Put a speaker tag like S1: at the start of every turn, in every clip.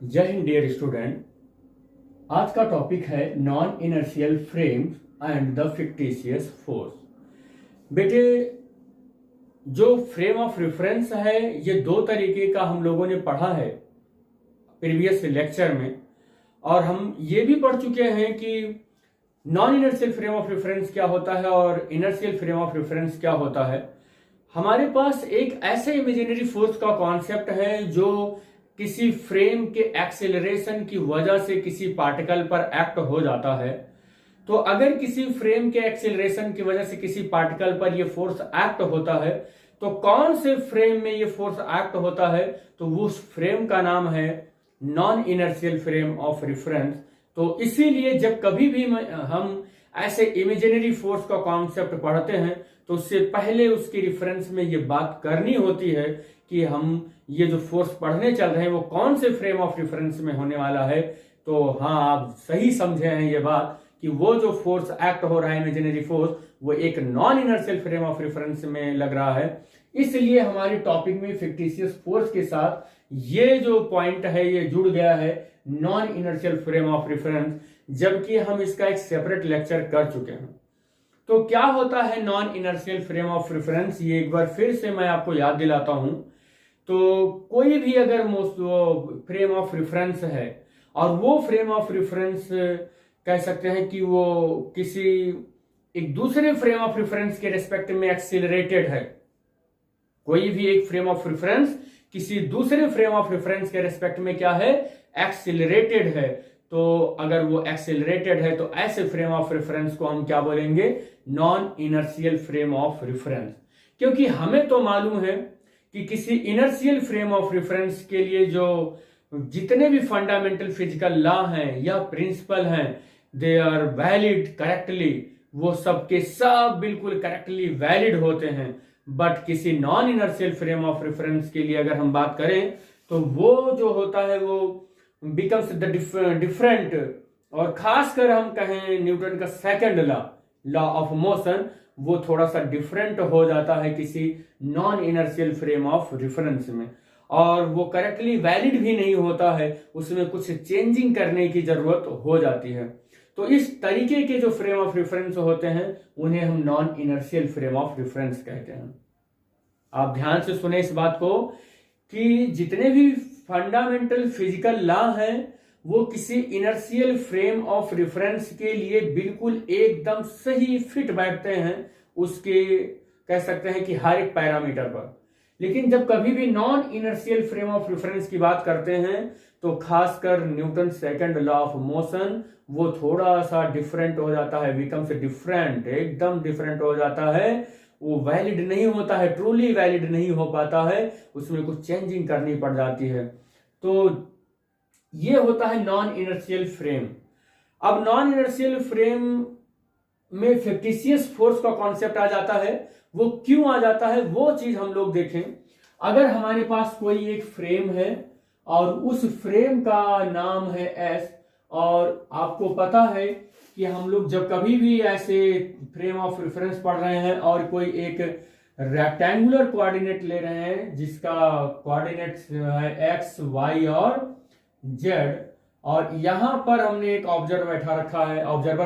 S1: जय Hind dear student. आज का टॉपिक है non inertial frames and the fictitious force. बेटे, जो फ्रेम ऑफ रेफरेंस है ये दो तरीके का हम लोगों ने पढ़ा है प्रीवियस लेक्चर में, और हम ये भी पढ़ चुके हैं कि non inertial frame of reference क्या होता है और इनर्शियल फ्रेम ऑफ रेफरेंस क्या होता है। हमारे पास एक ऐसे इमेजिनरी फोर्स का कॉन्सेप्ट है जो किसी फ्रेम के एक्सेलरेशन की वजह से किसी पार्टिकल पर एक्ट हो जाता है। तो अगर किसी फ्रेम के एक्सेलरेशन की वजह से किसी पार्टिकल पर यह फोर्स एक्ट होता है, तो कौन से फ्रेम में यह फोर्स एक्ट होता है, तो उस फ्रेम का नाम है non inertial frame of reference. तो इसीलिए जब कभी भी हम ऐसे इमेजिनरी फोर्स का कॉन्सेप्ट पढ़ते हैं तो उससे पहले उसके रेफरेंस में ये बात करनी होती है कि हम ये जो फोर्स पढ़ने चल रहे हैं वो कौन से फ्रेम ऑफ रेफरेंस में होने वाला है। तो हाँ, आप सही समझे हैं ये बात कि वो जो फोर्स एक्ट हो रहा है इमेजिनरी फोर्स, वो एक non inertial frame of reference में लग रहा है। इसलिए हमारे टॉपिक में फिक्टिशियस फोर्स के साथ ये जो पॉइंट है ये जुड़ गया है, non inertial frame of reference, जबकि हम इसका एक सेपरेट लेक्चर कर चुके हैं। तो क्या होता है non inertial frame of reference, ये एक बार फिर से मैं आपको याद दिलाता हूं। तो कोई भी अगर फ्रेम ऑफ रेफरेंस है और वो फ्रेम ऑफ रेफरेंस कह सकते हैं कि वो किसी एक दूसरे फ्रेम ऑफ रेफरेंस के रेस्पेक्ट में एक्सिलरेटेड है, कोई भी एक फ्रेम ऑफ रेफरेंस किसी दूसरे फ्रेम ऑफ रेफरेंस के रेस्पेक्ट में क्या है, एक्सिलरेटेड है। तो अगर वो एक्सिलरेटेड है तो ऐसे फ्रेम ऑफ रेफरेंस को हम क्या बोलेंगे, non inertial frame of reference. क्योंकि हमें तो मालूम है कि किसी इनर्शियल फ्रेम ऑफ रेफरेंस के लिए जो जितने भी फंडामेंटल फिजिकल लॉ हैं या प्रिंसिपल हैं, दे आर वैलिड करेक्टली, वो सब के सब बिल्कुल करेक्टली वैलिड होते हैं। बट किसी non inertial frame of reference के लिए अगर हम बात करें तो वो जो होता है वो बिकम्स द डिफरेंट, और खासकर हम कहें न्यूटन का सेकंड लॉ ऑफ मोशन, वो थोड़ा सा डिफरेंट हो जाता है किसी non inertial frame of reference में, और वो करेक्टली वैलिड भी नहीं होता है, उसमें कुछ चेंजिंग करने की जरूरत हो जाती है। तो इस तरीके के जो फ्रेम ऑफ रेफरेंस होते हैं उन्हें हम non inertial frame of reference कहते हैं। आप ध्यान से सुने इस बात को कि जितने भी फंडामेंटल फिजिकल लॉ हैं वो किसी इनर्शियल फ्रेम ऑफ रेफरेंस के लिए बिल्कुल एकदम सही फिट बैठते हैं, उसके कह सकते हैं कि हर एक पैरामीटर पर। लेकिन जब कभी भी non inertial frame of reference की बात करते हैं तो खासकर Newton second law of motion वो थोड़ा सा डिफरेंट हो जाता है, बिकम्स डिफरेंट, एकदम डिफरेंट हो जाता है, वो वैलिड नहीं होता है, ट्रूली वैलिड नहीं हो पाता है, उसमें कुछ चेंजिंग करनी पड़ जाती है। तो ये होता है नॉन इनर्शियल फ्रेम। अब नॉन इनर्शियल फ्रेम में फिक्टिशियस फोर्स का कॉन्सेप्ट आ जाता है। वो क्यों आ जाता है वो चीज हम लोग देखें। अगर हमारे पास कोई एक फ्रेम है और उस फ्रेम का नाम है एस, और आपको पता है कि हम लोग जब कभी भी ऐसे फ्रेम ऑफ रेफरेंस पढ़ रहे हैं और कोई एक रेक्टेंगुलर कोऑर्डिनेट ले रहे हैं जिसका कोऑर्डिनेट्स है एक्स वाई और जेड, और यहां पर हमने एक ऑब्जर्वर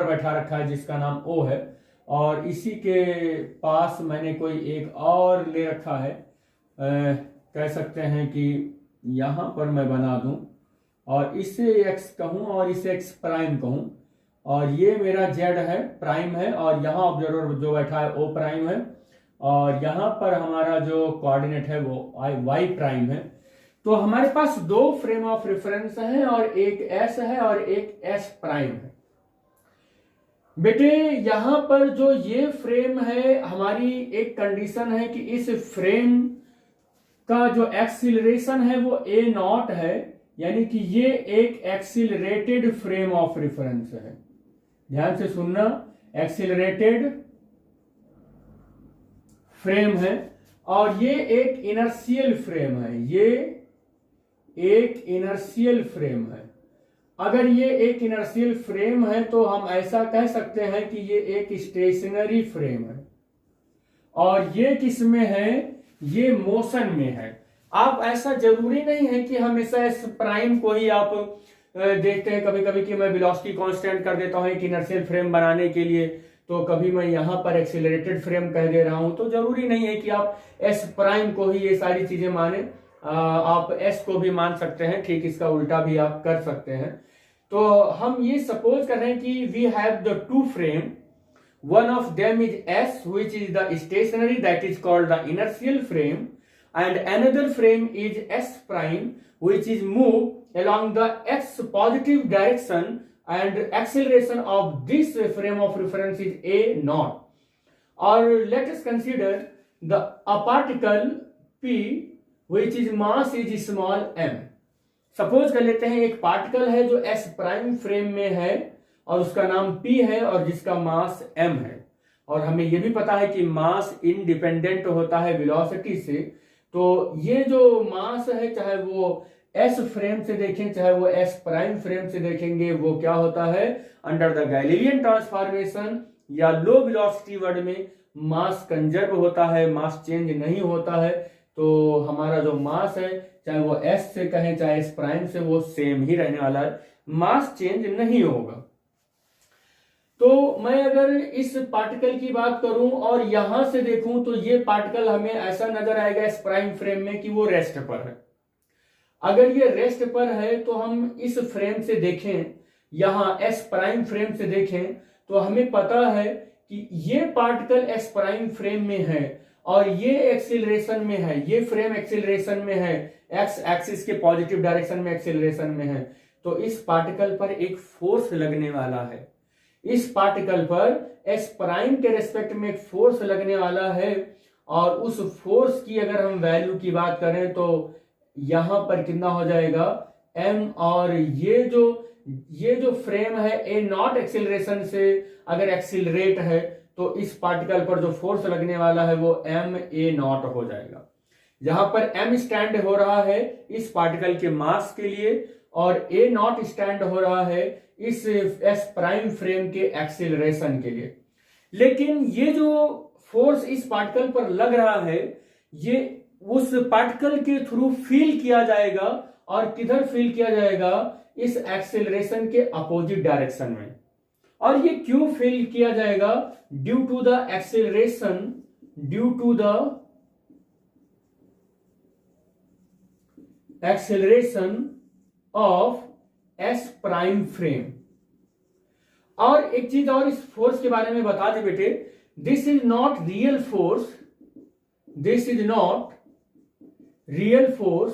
S1: बैठा रखा है जिसका नाम ओ है, और इसी के पास मैंने कोई एक और ले रखा है, कह सकते हैं कि यहां पर मैं बना दूं और इसे एक्स कहूं और इसे एक्स प्राइम कहूं, और ये मेरा जेड है, प्राइम है, और यहाँ ऑब्जर्वर जो बैठा है ओ प्राइम है, और यहाँ पर हमारा जो कोऑर्डिनेट है वो वाई प्राइम है। तो हमारे पास दो फ्रेम ऑफ रेफरेंस हैं और एक एस है और एक एस प्राइम है। बेटे, यहां पर जो ये फ्रेम है, हमारी एक कंडीशन है कि इस फ्रेम का जो एक्सिलरेशन है वो ए नॉट है, यानी कि ये एक एक्सिलरेटेड फ्रेम ऑफ रेफरेंस है। ध्यान से सुनना, एक्सिलरेटेड फ्रेम है, और ये एक इनर्शियल फ्रेम है, ये एक इनर्शियल फ्रेम है। अगर ये एक इनर्शियल फ्रेम है तो हम ऐसा कह सकते हैं कि ये एक स्टेशनरी फ्रेम है, और ये किस में है, ये मोशन में है। आप ऐसा जरूरी नहीं है कि हमेशा एस प्राइम को ही आप देखते हैं कभी कभी कि मैं वेलोसिटी कांस्टेंट कर देता हूं एक इनर्शियल फ्रेम बनाने के लिए, तो कभी मैं यहां पर एक्सीलरेटेड फ्रेम कह दे रहा हूं। तो जरूरी नहीं है कि आप एस प्राइम को ही ये सारी चीजें माने, आप एस को भी मान सकते हैं, ठीक इसका उल्टा भी आप कर सकते हैं। तो हम ये सपोज कर रहे हैं कि we have the two frame, one of them is S, which is the stationary, that is called the inertial frame, and another frame is S prime, which is moved along the x positive direction, and acceleration of this frame of reference is a naught. Or let us consider a particle P which is mass is small m. Suppose कर लेते हैं एक particle है जो S prime frame में है और उसका नाम P है और जिसका मास m है, और हमें यह भी पता है कि मास इंडिपेंडेंट होता है वेलोसिटी से। तो ये जो मास है, चाहे वो S फ्रेम से देखें चाहे वो S प्राइम फ्रेम से देखेंगे, वो क्या होता है, अंडर द गैलीलियन ट्रांसफॉर्मेशन या लो वेलोसिटी वर्ड में मास कंजर्व होता है, मास चेंज नहीं होता है। तो हमारा जो मास है, चाहे वो S से कहें चाहे S प्राइम से, वो सेम ही रहने वाला है, मास चेंज नहीं होगा। तो मैं अगर इस पार्टिकल की बात करूं और यहां से देखूं तो ये पार्टिकल हमें ऐसा नजर आएगा इस प्राइम फ्रेम में कि वो रेस्ट पर है। अगर ये रेस्ट पर है तो हम इस फ्रेम से देखें, यहां एस प्राइम फ्रेम से देखें, तो हमें पता है कि ये पार्टिकल एस प्राइम फ्रेम में है और ये एक्सीलरेशन में है, ये फ्रेम एक्सीलरेशन में है, एक्स एक्सिस के पॉजिटिव डायरेक्शन में एक्सीलरेशन में है। तो इस पार्टिकल पर एक फोर्स लगने वाला है, इस पार्टिकल पर एस प्राइम के रेस्पेक्ट में एक फोर्स लगने वाला है, और उस फोर्स की अगर हम वैल्यू की बात करें तो यहां पर कितना हो जाएगा m, और ये जो फ्रेम है ए नॉट एक्सीलरेशन से अगर एक्सीलरेट है तो इस पार्टिकल पर जो फोर्स लगने वाला है वो m a नॉट हो जाएगा। जहां पर m स्टैंड हो रहा है इस पार्टिकल के मास के लिए और a नॉट स्टैंड हो रहा है इस एस प्राइम फ्रेम के एक्सीलरेशन के लिए। लेकिन ये जो फोर्स इस पार्टिकल पर लग रहा है ये उस पार्टिकल के थ्रू फील किया जाएगा, और किधर फील किया जाएगा, इस एक्सीलरेशन के अपोजिट डायरेक्शन में। और ये क्यों फील किया जाएगा, due to the acceleration, due to the acceleration of S prime frame. और एक चीज और इस फोर्स के बारे में बता दे बेटे, this is not real force, this is not real force,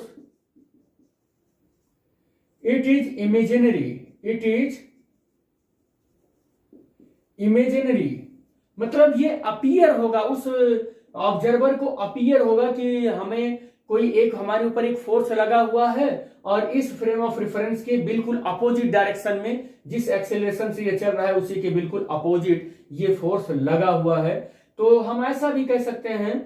S1: it is imaginary, it is imaginary. मतलब ये अपीयर होगा, उस ऑब्जर्वर को अपीयर होगा कि हमें कोई एक हमारे ऊपर एक फोर्स लगा हुआ है और इस फ्रेम ऑफ रेफरेंस के बिल्कुल अपोजिट डायरेक्शन में जिस एक्सेलरेशन से ये चल रहा है उसी के बिल्कुल अपोजिट ये फोर्स लगा हुआ है। तो हम ऐसा भी कह सकते हैं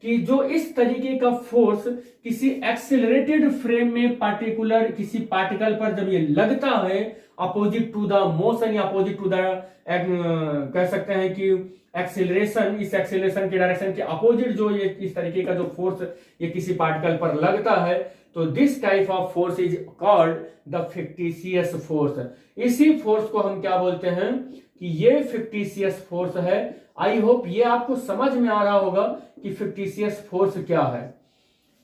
S1: कि जो इस तरीके का फोर्स किसी एक्सेलरेटेड फ्रेम में पार्टिकुलर किसी पार्टिकल पर जब ये लगता है अपोजिट टू द मोशन या अपोजिट टू द कह सकते हैं कि एक्सेलरेशन, इस एक्सेलरेशन के डायरेक्शन के अपोजिट जो ये इस तरीके का जो फोर्स ये किसी पार्टिकल पर लगता है, तो this type of force is called the fictitious force. इसी फोर्स को हम क्या बोलते हैं कि ये फिक्टिशियस फोर्स है। आई होप ये आपको समझ में आ रहा होगा कि फिक्टिशियस फोर्स क्या है।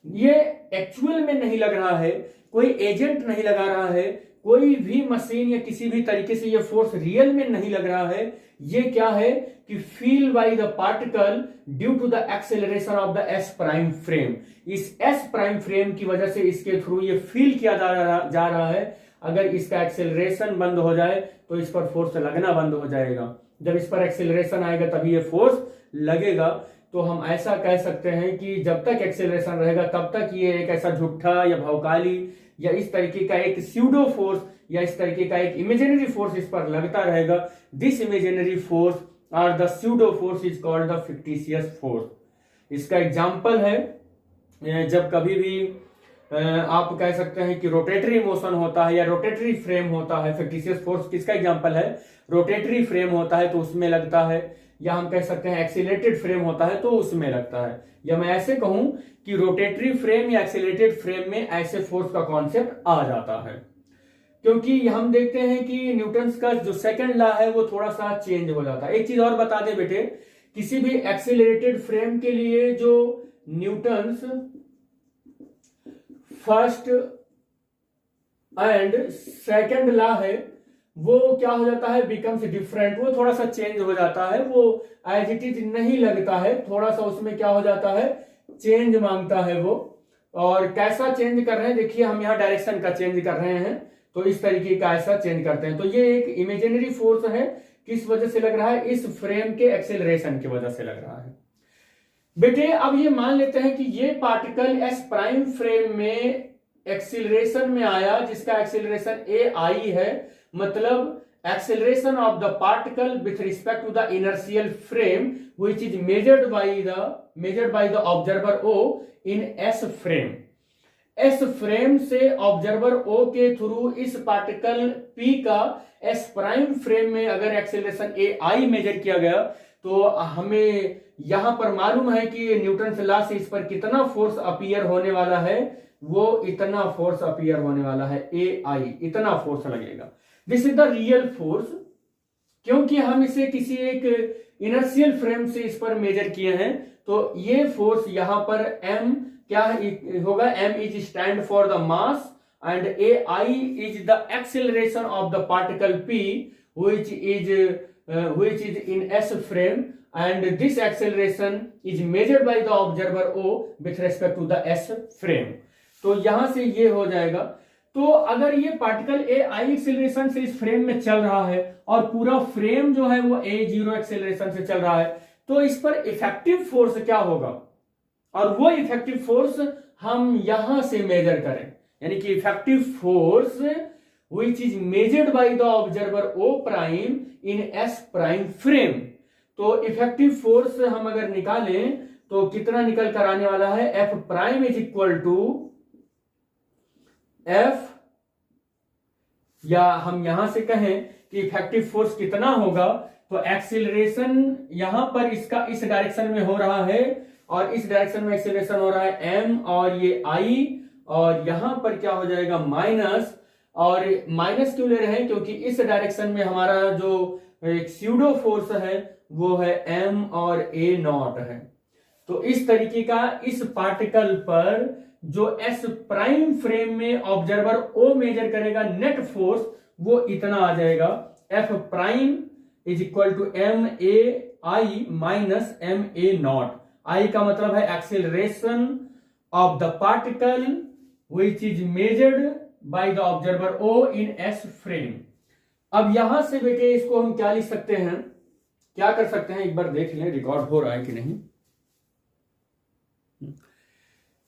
S1: ये एक्चुअल में नहीं लग रहा है, कोई एजेंट नहीं लगा रहा है, कोई भी मशीन या किसी भी तरीके से ये फोर्स रियल में नहीं लग रहा है। ये क्या है कि feel by the particle due to the acceleration of the S prime frame. इस एस प्राइम फ्रेम की वजह से इसके थ्रू ये फील किया जा रहा है। अगर इसका एक्सेलरेशन बंद हो जाए तो इस पर फोर्स लगना बंद हो जाएगा। जब इस पर एक्सेलरेशन आएगा तभी ये फोर्स लगेगा। तो हम ऐसा कह सकते हैं कि जब तक एक्सेलरेशन रहेगा तब तक ये एक ऐसा झूठा या भौकाली या इस तरीके का एक स्यूडो फोर्स या इस तरीके का एक इमेजिनरी फोर्स इस पर लगता रहेगा। दिस इमेजिनरी फोर्स और the pseudo force is called the fictitious force. इसका एग्जांपल है जब कभी भी आप कह सकते हैं कि रोटेटरी मोशन होता है या रोटेटरी फ्रेम होता है। फिक्टिशियस फोर्स किसका एग्जांपल है, रोटेटरी फ्रेम होता है तो उसमें लगता है, या हम कह सकते हैं एक्सीलरेटेड फ्रेम होता है तो उसमें लगता है। या मैं ऐसे कहूं कि रोटेटरी फ्रेम या एक्सेलरेटेड फ्रेम में ऐसे फोर्स का कॉन्सेप्ट आ जाता है। क्योंकि हम देखते हैं कि न्यूटन्स का जो सेकंड लॉ है वो थोड़ा सा चेंज हो जाता है। एक चीज और बता दे बेटे, किसी भी एक्सेलरेटेड फ्रेम के लिए जो Newton's first and second law है वो क्या हो जाता है, बिकम्स डिफरेंट, वो थोड़ा सा चेंज हो जाता है, वो एज इट इज नहीं लगता है, थोड़ा सा उसमें क्या हो जाता है, चेंज मांगता है वो। और कैसा चेंज कर रहे हैं, देखिए हम यहाँ डायरेक्शन का चेंज कर रहे हैं, तो इस तरीके का ऐसा चेंज करते हैं। तो ये एक इमेजिनरी फोर्स है, किस वजह से लग रहा है, इस फ्रेम के एक्सेलरेशन की वजह से लग रहा है। बेटे अब ये मान लेते हैं कि ये पार्टिकल एस प्राइम फ्रेम में एक्सेलरेशन में आया, जिसका एक्सेलरेशन ए आई है, मतलब acceleration of the particle with respect to the inertial frame which is measured by the observer O in S frame। S frame से ऑब्जर्वर O के थ्रू इस particle P का S प्राइम फ्रेम में अगर acceleration ए आई major किया गया तो हमें यहां पर मालूम है कि न्यूटन लॉ से इस पर कितना फोर्स अपीयर होने वाला है, वो इतना फोर्स अपीयर होने वाला है, ए आई इतना फोर्स लगेगा। This is the real force, क्योंकि हम इसे किसी एक इनर्शियल फ्रेम से इस पर मेजर किए हैं, तो ये फोर्स यहां पर m क्या होगा, m is stand for the mass and A I is the acceleration of the particle p which is in s frame and this acceleration is measured by the observer O with respect to the s frame। तो यहां से ये हो जाएगा। तो अगर ये particle A I acceleration से इस फ्रेम में चल रहा है और पूरा फ्रेम जो है वो ए जीरो एक्सेलरेशन से चल रहा है, तो इस पर इफेक्टिव फोर्स क्या होगा, और वो इफेक्टिव फोर्स हम यहां से मेजर करें, यानी कि effective force which is measured by the observer O prime in S prime frame। तो इफेक्टिव फोर्स हम अगर निकालें तो कितना निकल कर आने वाला है, F prime is equal to F, या हम यहां से कहें कि इफेक्टिव फोर्स कितना होगा, तो एक्सीलरेशन यहां पर इसका इस डायरेक्शन में हो रहा है और इस डायरेक्शन में एक्सीलरेशन हो रहा है m और ये I, और यहां पर क्या हो जाएगा माइनस, और माइनस क्यों ले रहे हैं, क्योंकि इस डायरेक्शन में हमारा जो एक स्यूडो फोर्स है वो है m और a नॉट है। तो इस तरीके का इस पार्टिकल पर जो s प्राइम फ्रेम में ऑब्जर्वर O मेजर करेगा नेट फोर्स, वो इतना आ जाएगा, F prime is equal to m a I minus m a nought. I का मतलब है acceleration of the particle which is measured by the observer O in S फ्रेम। अब यहां से बेटे इसको हम क्या लिख सकते हैं, क्या कर सकते हैं, एक बार देख लें रिकॉर्ड हो रहा है कि नहीं।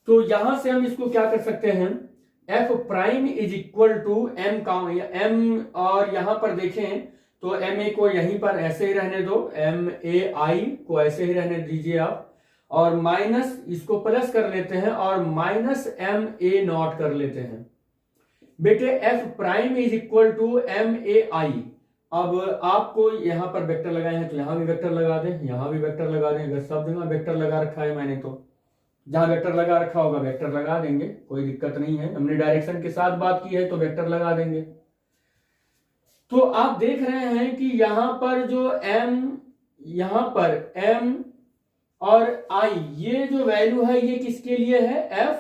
S1: तो यहां से हम इसको क्या कर सकते हैं, F prime is equal to m का m, और यहां पर देखें तो m a को यहीं पर ऐसे ही रहने दो, m a I को ऐसे ही रहने दीजिए आप, और माइनस इसको प्लस कर लेते हैं और माइनस m a नॉट कर लेते हैं। बेटे F prime is equal to m a I। अब आपको यहां पर वेक्टर लगाए हैं तो यहां भी वेक्टर लगा दें, यहां भी वेक्टर लगा दें, अगर सब जगह वेक्टर लगा रखा है मैंने तो जहां वेक्टर लगा रखा होगा वेक्टर लगा देंगे, कोई दिक्कत नहीं है। हमने डायरेक्शन के साथ बात की है तो वेक्टर लगा देंगे। तो आप देख रहे हैं कि यहां पर जो m, यहां पर m और I ये जो वैल्यू है ये किसके लिए है, F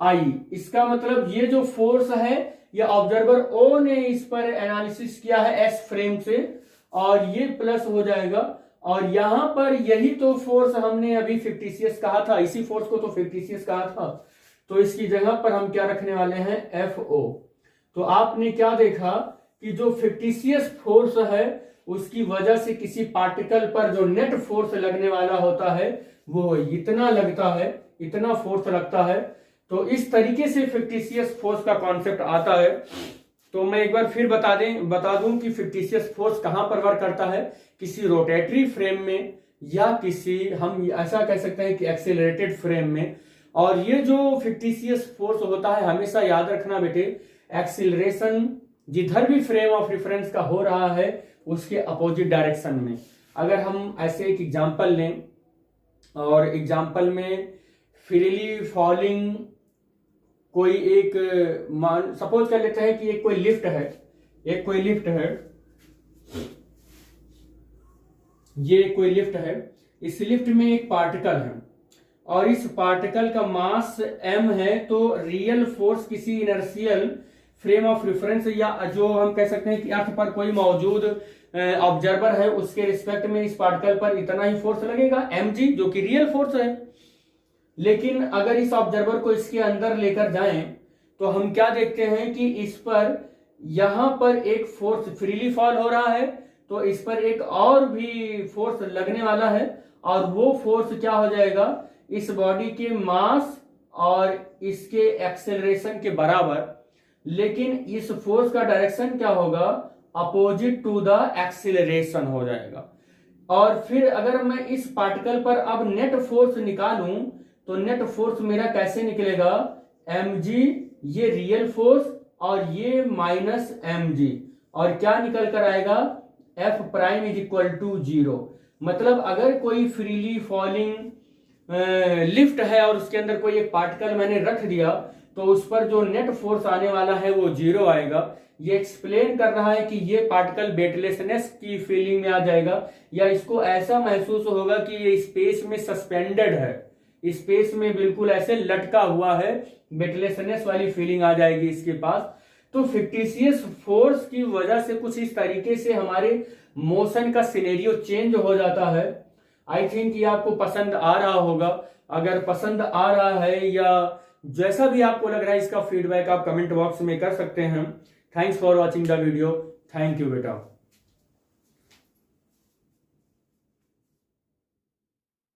S1: I। इसका मतलब ये जो फोर्स है ये ऑब्जर्वर O ने इस पर एनालिसिस किया है S फ्रेम से, और ये प्लस हो जाएगा, और यहां पर यही तो फोर्स हमने अभी फिक्टिशियस कहा था, इसी फोर्स को तो फिक्टिशियस कहा था, तो इसकी जगह पर हम क्या रखने वाले हैं, FO। तो आपने क्या देखा कि जो फिक्टिशियस फोर्स है उसकी वजह से किसी पार्टिकल पर जो नेट फोर्स लगने वाला होता है वो इतना लगता है, इतना फोर्स लगता है। तो इस तरीके से फिक्टिशियस फोर्स का कॉन्सेप्ट आता है। तो मैं एक बार फिर बता दूं कि फिक्टिशियस फोर्स कहां पर वर्क करता है, किसी रोटेटरी फ्रेम में या किसी, हम ऐसा कह सकते हैं कि एक्सेलरेटेड फ्रेम में। और ये जो फिक्टिशियस फोर्स होता है हमेशा याद रखना बेटे, एक्सेलरेशन जिधर भी फ्रेम ऑफ रेफरेंस का हो रहा है उसके अपोजिट डायरेक्शन में। अगर हम ऐसे एक एग्जांपल लें और एग्जाम्पल में फ्रीली फॉलिंग कोई एक मान सपोज कर लेते हैं कि एक कोई लिफ्ट है, ये कोई लिफ्ट है। इस लिफ्ट में एक पार्टिकल है और इस पार्टिकल का मास m है, तो रियल फोर्स किसी इनर्शियल फ्रेम ऑफ रेफरेंस या जो हम कह सकते हैं कि अर्थ पर कोई मौजूद ऑब्जर्वर है उसके रिस्पेक्ट में इस पार्टिकल पर इतना ही फोर्स लगेगा mg, जो कि रियल फोर्स है। लेकिन अगर इस ऑब्जर्वर को इसके अंदर लेकर जाएं तो हम क्या देखते हैं कि इस पर यहां पर एक फोर्स फ्रीली फॉल हो रहा है, तो इस पर एक और भी फोर्स लगने वाला है और वो फोर्स क्या हो जाएगा, इस बॉडी के मास और इसके एक्सेलरेशन के बराबर। लेकिन इस फोर्स का डायरेक्शन क्या होगा, अपोजिट टू द एक्सेलरेशन हो जाएगा। और फिर अगर मैं इस पार्टिकल पर अब नेट फोर्स निकालूं तो नेट फोर्स मेरा कैसे निकलेगा, mg, ये रियल फोर्स और ये माइनस mg, और क्या निकल कर आएगा, F prime is equal to 0। मतलब अगर कोई फ्रीली फॉलिंग लिफ्ट है और उसके अंदर कोई एक पार्टिकल मैंने रख दिया तो उस पर जो नेट फोर्स आने वाला है वो 0 आएगा। ये एक्सप्लेन कर रहा है कि ये पार्टिकल वेटलेसनेस की फीलिंग में आ जाएगा, या इसको ऐसा महसूस होगा कि ये स्पेस में सस्पेंडेड है, स्पेस में बिल्कुल ऐसे लटका हुआ है, वेटलेसनेस वाली फीलिंग आ जाएगी इसके पास। तो फिक्टिशियस फोर्स की वजह से कुछ इस तरीके से हमारे मोशन का सिनेरियो चेंज हो जाता है। आई थिंक ये आपको पसंद आ रहा होगा। अगर पसंद आ रहा है या जैसा भी आपको लग रहा है, इसका फीडबैक आप कमेंट बॉक्स में कर सकते हैं। Thanks for watching the video. Thank you बेटा।